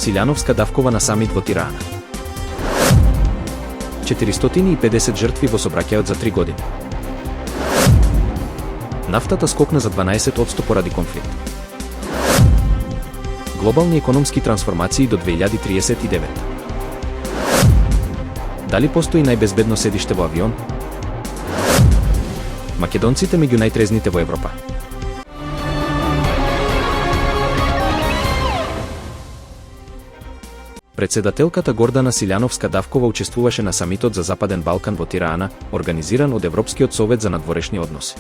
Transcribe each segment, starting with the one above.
Силјановска давкова на самит во Тирана. 450 жртви во сообраќајот за 3 години. Нафтата скокна за 12% поради конфликт. Глобални економски трансформации до 2039. Дали постои најбезбедно седиште во авион? Македонците меѓу најтрезните во Европа. Председателката Гордана Силјановска-Давкова учествуваше на самитот за Западен Балкан во Тирана, организиран од Европскиот совет за надворешни односи.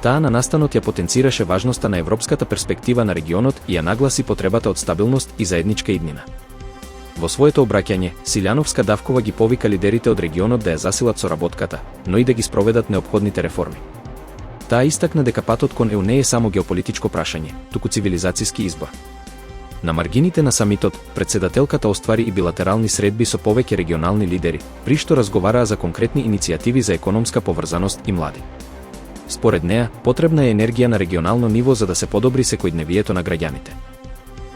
Таа на настанот ја потенцираше важноста на европската перспектива на регионот и ја нагласи потребата од стабилност и заедничка иднина. Во своето обраќање, Силјановска-Давкова ги повика лидерите од регионот да ја засилат соработката, но и да ги спроведат неопходните реформи. Таа истакна дека патот кон ЕУ не е само геополитичко прашање, туку цивилизацијски избор. На маргините на самитот, председателката оствари и билатерални средби со повеќе регионални лидери, при што разговараа за конкретни иницијативи за економска поврзаност и млади. Според неа, потребна е енергија на регионално ниво за да се подобри секојдневието на граѓаните.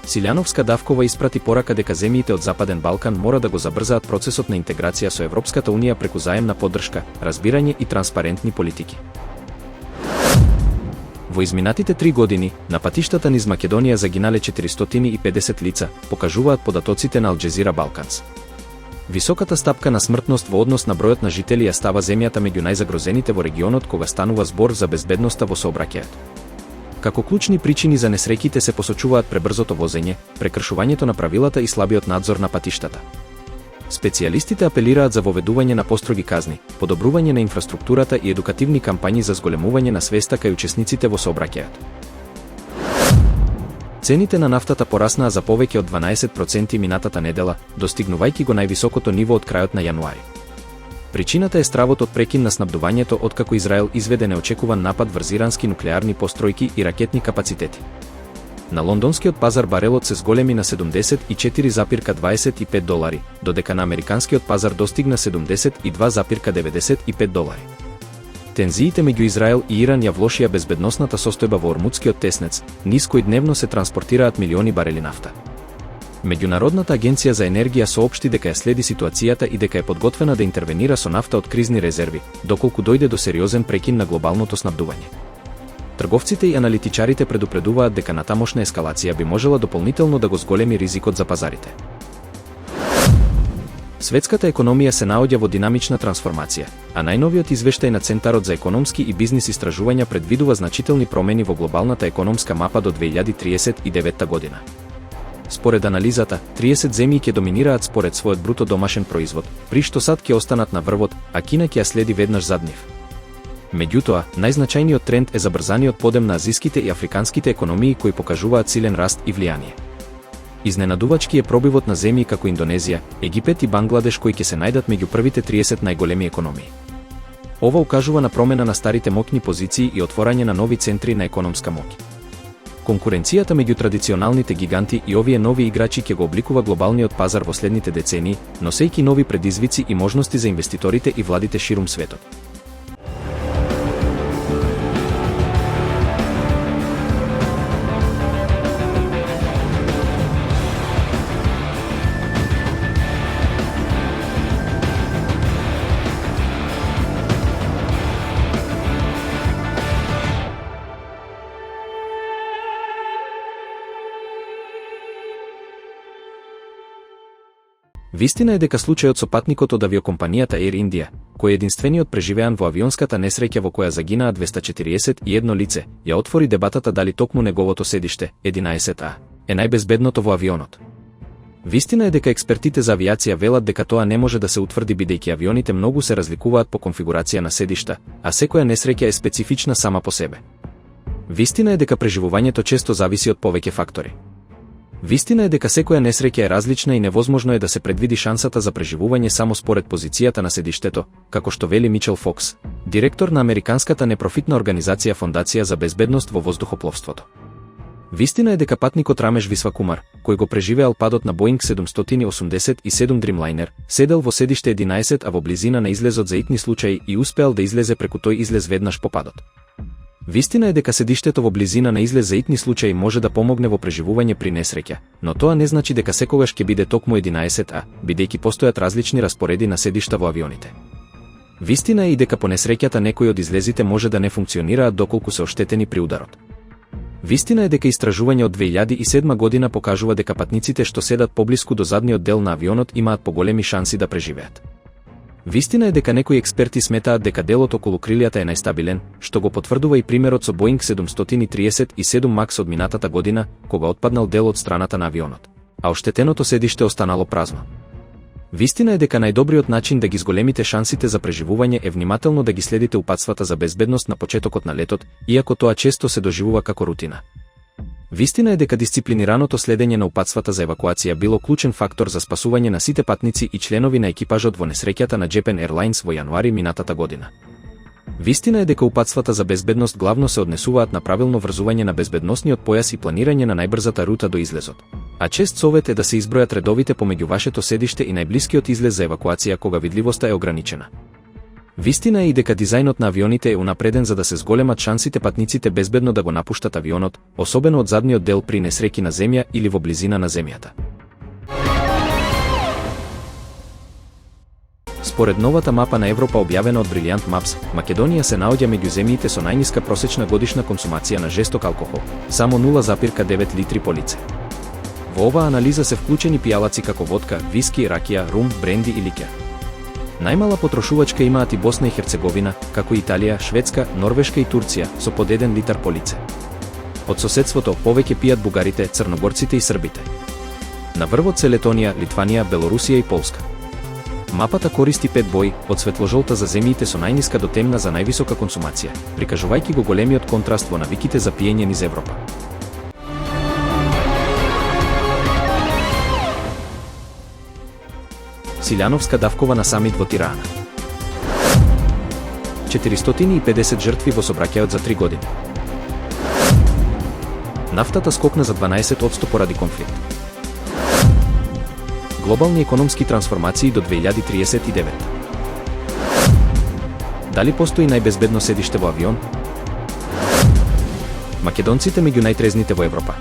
Силјановска-Давкова испрати порака дека земјите од Западен Балкан мора да го забрзаат процесот на интеграција со Европската унија преку заемна поддршка, разбирање и транспарентни политики. Во изминатите 3 години, на патиштата низ Македонија загинале 450 лица, покажуваат податоците на Ал Джезира Балканс. Високата стапка на смртност во однос на бројот на жители ја става земјата меѓу најзагрозените во регионот кога станува збор за безбедноста во сообраќајот. Како клучни причини за несреќите се посочуваат пребрзото возење, прекршувањето на правилата и слабиот надзор на патиштата. Специјалистите апелираат за воведување на построги казни, подобрување на инфраструктурата и едукативни кампањи за зголемување на свеста кај учесниците во сообраќајот. Цените на нафтата пораснаа за повеќе од 12% минатата недела, достигнувајќи го највисокото ниво од крајот на јануари. Причината е стравот од прекин на снабдувањето откако Израел изведе неочекуван напад врз ирански нуклеарни постројки и ракетни капацитети. На лондонскиот пазар барелот се зголеми на $74,25, додека на американскиот пазар достигна $72,95. Тензиите меѓу Израел и Иран ја влошија безбедносната состојба во Ормудскиот теснец, низ кој дневно се транспортираат милиони барели нафта. Меѓународната агенција за енергија соопшти дека ја следи ситуацијата и дека е подготвена да интервенира со нафта од кризни резерви, доколку дојде до сериозен прекин на глобалното снабдување. Трговците и аналитичарите предупредуваат дека натамошна ескалација би можела дополнително да го зголеми ризикот за пазарите. Светската економија се наоѓа во динамична трансформација, а најновиот извештај на Центарот за економски и бизнис истражувања предвидува значителни промени во глобалната економска мапа до 2039 година. Според анализата, 30 земји ќе доминираат според својот бруто домашен производ, при што САД ќе останат на врвот, а Кина ќе ја следи веднаш зад нив. Меѓутоа, најзначајниот тренд е забрзаниот подем на азиските и африканските економии кои покажуваат силен раст и влијание. Изненадувачки е пробивот на земји како Индонезија, Египет и Бангладеш кои ќе се најдат меѓу првите 30 најголеми економии. Ова укажува на промена на старите моќни позиции и отворање на нови центри на економска моќ. Конкуренцијата меѓу традиционалните гиганти и овие нови играчи ќе го обликува глобалниот пазар во следните децении, носејќи нови предизвици и можности за инвеститорите и владите ширум светот. Вистина е дека случајот со патникот од авиокомпанијата Air India, кој е единствениот преживеан во авионската несреќа во која загинаа 241 лице, ја отвори дебатата дали токму неговото седиште, 11А, е најбезбедното во авионот. Вистина е дека експертите за авиација велат дека тоа не може да се утврди бидејќи авионите многу се разликуваат по конфигурација на седишта, а секоја несреќа е специфична сама по себе. Вистина е дека преживувањето често зависи од повеќе фактори. Вистина е дека секоја несреќа е различна и невозможно е да се предвиди шансата за преживување само според позицијата на седиштето, како што вели Мичел Фокс, директор на американската непрофитна организација Фондација за безбедност во воздухопловството. Вистина е дека патникот Рамеш Висвакумар, кој го преживеал падот на Боинг 787 Dreamliner, седел во седиште 11, а во близина на излезот за итни случаи и успеал да излезе преку тој излез веднаш по падот. Вистина е дека седиштето во близина на излез за итни случаи може да помогне во преживување при несреќа, но тоа не значи дека секогаш ќе биде токму 11А, бидејќи постојат различни распореди на седишта во авионите. Вистина е и дека по несреќата некои од излезите може да не функционираат доколку се оштетени при ударот. Вистина е дека истражување од 2007 година покажува дека патниците што седат поблиску до задниот дел на авионот имаат поголеми шанси да преживеат. Вистина е дека некои експерти сметаат дека делот околу крилјата е најстабилен, што го потврдува и примерот со Боинг 737 Макс од минатата година, кога отпаднал дел од страната на авионот, а оштетеното седиште останало празно. Вистина е дека најдобриот начин да ги зголемите шансите за преживување е внимателно да ги следите упатствата за безбедност на почетокот на летот, иако тоа често се доживува како рутина. Вистина е дека дисциплинираното следење на упатствата за евакуација било клучен фактор за спасување на сите патници и членови на екипажот во несреќата на Japan Airlines во јануари минатата година. Вистина е дека упатствата за безбедност главно се однесуваат на правилно врзување на безбедносниот појас и планирање на најбрзата рута до излезот. А чест совет е да се избројат редовите помеѓу вашето седиште и најблискиот излез за евакуација кога видливоста е ограничена. Вистина е и дека дизајнот на авионите е унапреден за да се зголемат шансите патниците безбедно да го напуштат авионот, особено од задниот дел при несреќи на земја или во близина на земјата. Според новата мапа на Европа објавена од Brilliant Maps, Македонија се наоѓа меѓу земјите со најниска просечна годишна консумација на жесток алкохол, само 0,9 литри по лице. Во оваа анализа се вклучени пијалаци како водка, виски, ракија, рум, бренди и ликер. Најмала потрошувачка имаат и Босна и Херцеговина, како Италија, Шведска, Норвешка и Турција, со по 1 литар по лице. Од соседството повеќе пијат бугарите, црногорците и србите. На врвот се Летонија, Литванија, Белорусија и Полска. Мапата користи 5 бои, од светложолта за земјите со најниска до темна за највисока консумација, прикажувајќи го големиот контраст во навиките за пиење низ Европа. Силјановска давкова на самит во Тирана. 450 жртви во сообраќајот за 3 години. Нафтата скокна за 12% поради конфликт. Глобални економски трансформации до 2039. Дали постои најбезбедно седиште во авион? Македонците меѓу најтрезните во Европа.